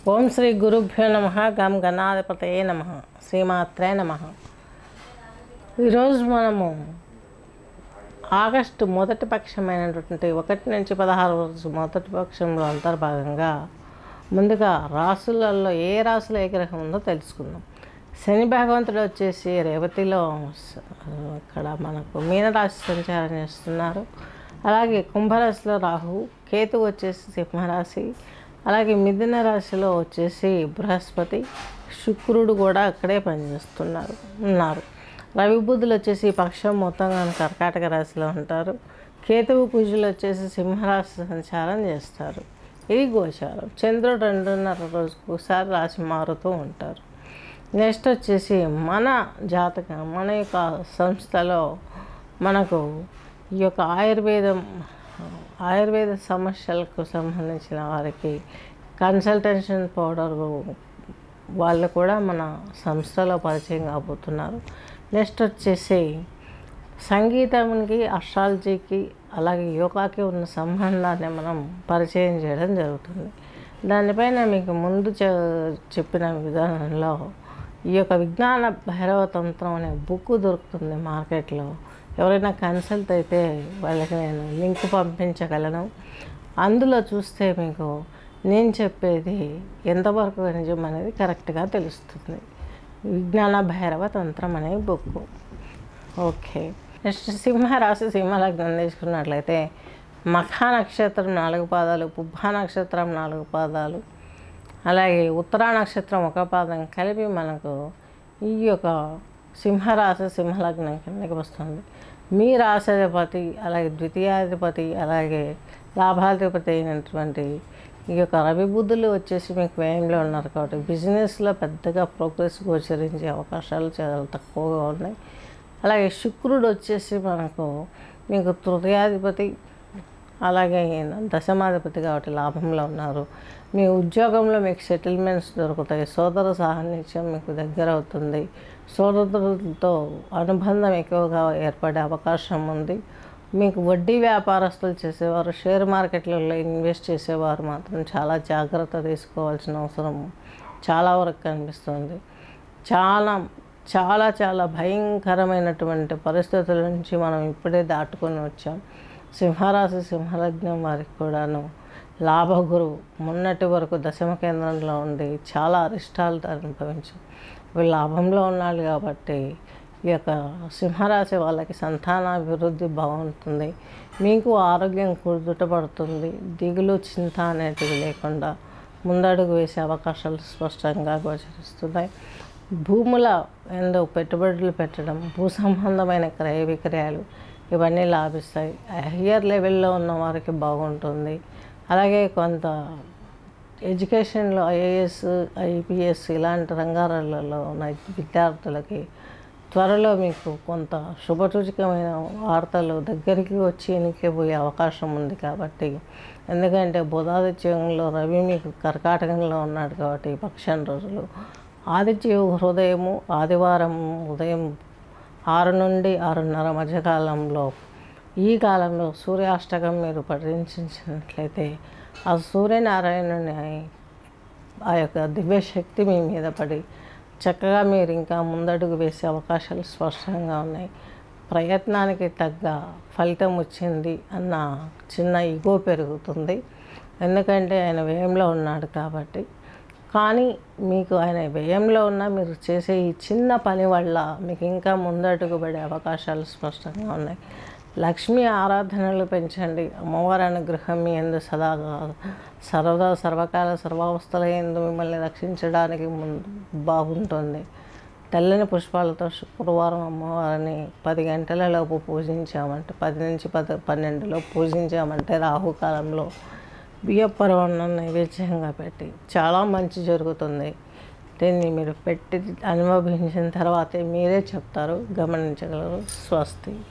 ఓం శ్రీ గురుభ్యో నమ. గం గణాధిపతయే నమ. శ్రీమాత్రే నమ. ఈరోజు మనము ఆగస్టు మొదటి పక్షమైనటువంటి 1 నుంచి 16 రోజు మొదటి పక్షంలో అంతర్భాగంగా ముందుగా రాసులలో ఏ రాశిలో ఏ గ్రహం ఉందో తెలుసుకుందాం. శని భగవంతుడు వచ్చేసి రేవతిలో ఇక్కడ మనకు మీనరాశి సంచారం చేస్తున్నారు. అలాగే కుంభరాశిలో రాహు, కేతు వచ్చేసి సింహరాశి, అలాగే మిథున రాశిలో వచ్చేసి బృహస్పతి, శుక్రుడు కూడా అక్కడే ఉన్నారు. రవి బుధులు వచ్చేసి ఈ పక్షం మొత్తంగా కర్కాటక రాశిలో ఉంటారు. కేతువు కుజులు వచ్చేసి సింహరాశి సంచారం చేస్తారు. ఇది గోచారం. చంద్రుడు 2.5 రోజుకు ఒకసారి రాశి మారుతూ ఉంటారు. నెక్స్ట్ వచ్చేసి మన జాతకం, మన యొక్క సంస్థలో మనకు ఈ యొక్క ఆయుర్వేద సమస్యలకు సంబంధించిన వారికి కన్సల్టేషన్ పౌడర్ వాళ్ళు కూడా మన సంస్థలో పరిచయం కాబోతున్నారు. నెక్స్ట్ వచ్చేసి సంగీతానికి, అస్ట్రాలజీకి, అలాగే యోగాకి ఉన్న సంబంధాన్ని మనం పరిచయం చేయడం జరుగుతుంది. దానిపైన మీకు ముందు చెప్పిన విధానంలో ఈ యొక్క విజ్ఞాన భైరవ తంత్రం అనే బుక్ దొరుకుతుంది మార్కెట్లో. ఎవరైనా కన్సల్ట్ అయితే వాళ్ళకి నేను లింక్ పంపించగలను. అందులో చూస్తే మీకు నేను చెప్పేది ఎంతవరకు నిజం అనేది కరెక్ట్గా తెలుస్తుంది. విజ్ఞాన భైరవ తంత్రం అనే బుక్. ఓకే, నెక్స్ట్ సింహరాశి, సింహలగ్నం తీసుకున్నట్లయితే మఖా నక్షత్రం 4 పాదాలు, పుబ్బా నక్షత్రం 4 పాదాలు, అలాగే ఉత్తరా నక్షత్రం 1 పాదం కలిపి మనకు ఈ యొక్క సింహరాశి సింహలగ్నం కిందకి వస్తుంది. మీ రాశాధిపతి, అలాగే ద్వితీయాధిపతి, అలాగే లాభాధిపతి అయినటువంటి ఈ యొక్క రవి బుద్ధులు వచ్చేసి మీకు వ్యయంలో ఉన్నారు కాబట్టి బిజినెస్లో పెద్దగా ప్రోగ్రెస్ గోచరించే అవకాశాలు చాలా తక్కువగా ఉన్నాయి. అలాగే శుక్రుడు వచ్చేసి మనకు మీకు తృతీయాధిపతి, అలాగే దశమాధిపతి కాబట్టి లాభంలో ఉన్నారు. మీ ఉద్యోగంలో మీకు సెటిల్మెంట్స్ దొరుకుతాయి. సోదర సాన్నిధ్యం మీకు దగ్గర అవుతుంది. సోదరులతో అనుబంధం ఎక్కువగా ఏర్పడే అవకాశం ఉంది. మీకు వడ్డీ వ్యాపారస్తులు చేసేవారు, షేర్ మార్కెట్లలో ఇన్వెస్ట్ చేసేవారు మాత్రం చాలా జాగ్రత్త తీసుకోవాల్సిన అవసరం చాలా వరకు కనిపిస్తుంది. చాలా చాలా చాలా భయంకరమైనటువంటి పరిస్థితుల నుంచి మనం ఇప్పుడే దాటుకొని వచ్చాం. సింహరాశి సింహలగ్నం వారికి కూడాను లాభగురువు మొన్నటి వరకు దశమ కేంద్రంలో ఉండి చాలా అరిష్టాలు అనుభవించాం. వీళ్ళు లాభంలో ఉన్నాడు కాబట్టి ఈ యొక్క సింహరాశి వాళ్ళకి సంతానాభివృద్ధి బాగుంటుంది. మీకు ఆరోగ్యం కుదుటపడుతుంది. దిగులు, చింత అనేటివి లేకుండా ముందడుగు వేసే అవకాశాలు స్పష్టంగా గోచరిస్తున్నాయి. భూముల ఎందు పెట్టుబడులు పెట్టడం, భూ సంబంధమైన క్రయ విక్రయాలు ఇవన్నీ లాభిస్తాయి. హయ్యర్ లెవెల్లో ఉన్న వారికి బాగుంటుంది. అలాగే కొంత ఎడ్యుకేషన్లో ఐఏఎస్, ఐపీఎస్ ఇలాంటి రంగాలలో ఉన్న విద్యార్థులకి త్వరలో మీకు కొంత శుభసూచకమైన వార్తలు దగ్గరికి వచ్చి ఎన్నికపోయే అవకాశం ఉంది. కాబట్టి ఎందుకంటే బుధాదిత్యంలో రవి మీకు కర్కాటకంలో ఉన్నాడు కాబట్టి పక్షం రోజులు ఆదిత్య హృదయము ఆదివారం ఉదయం 6 నుండి 6:30 మధ్యకాలంలో ఈ కాలంలో సూర్యాష్టకం మీరు పఠించినట్లయితే ఆ సూర్యనారాయణుని ఆ యొక్క దివ్యశక్తి మీ మీద పడి చక్కగా మీరు ఇంకా ముందడుగు వేసే అవకాశాలు స్పష్టంగా ఉన్నాయి. ప్రయత్నానికి తగ్గ ఫలితం వచ్చింది అన్న చిన్న ఈగో పెరుగుతుంది. ఎందుకంటే ఆయన వ్యయంలో ఉన్నాడు కాబట్టి. కానీ మీకు ఆయన వ్యయంలో ఉన్న మీరు చేసే ఈ చిన్న పని వల్ల మీకు ఇంకా ముందడుగు పడే అవకాశాలు స్పష్టంగా ఉన్నాయి. లక్ష్మీ ఆరాధనలు పెంచండి. అమ్మవారి అనుగ్రహం మీ యందు సర్వకాల సర్వావస్థల యందు మిమ్మల్ని రక్షించడానికి బాగుంటుంది. తెల్లని పుష్పాలతో శుక్రవారం అమ్మవారిని 10 గంటలలోపు పూజించామంటే 10 నుంచి 12 పూజించామంటే రాహుకాలంలో బియ్యపరవన్నం నైవేద్యంగా పెట్టి చాలా మంచి జరుగుతుంది. దీన్ని మీరు పెట్టి అనుభవించిన తర్వాతే మీరే చెప్తారు, గమనించగలరు. స్వస్తి.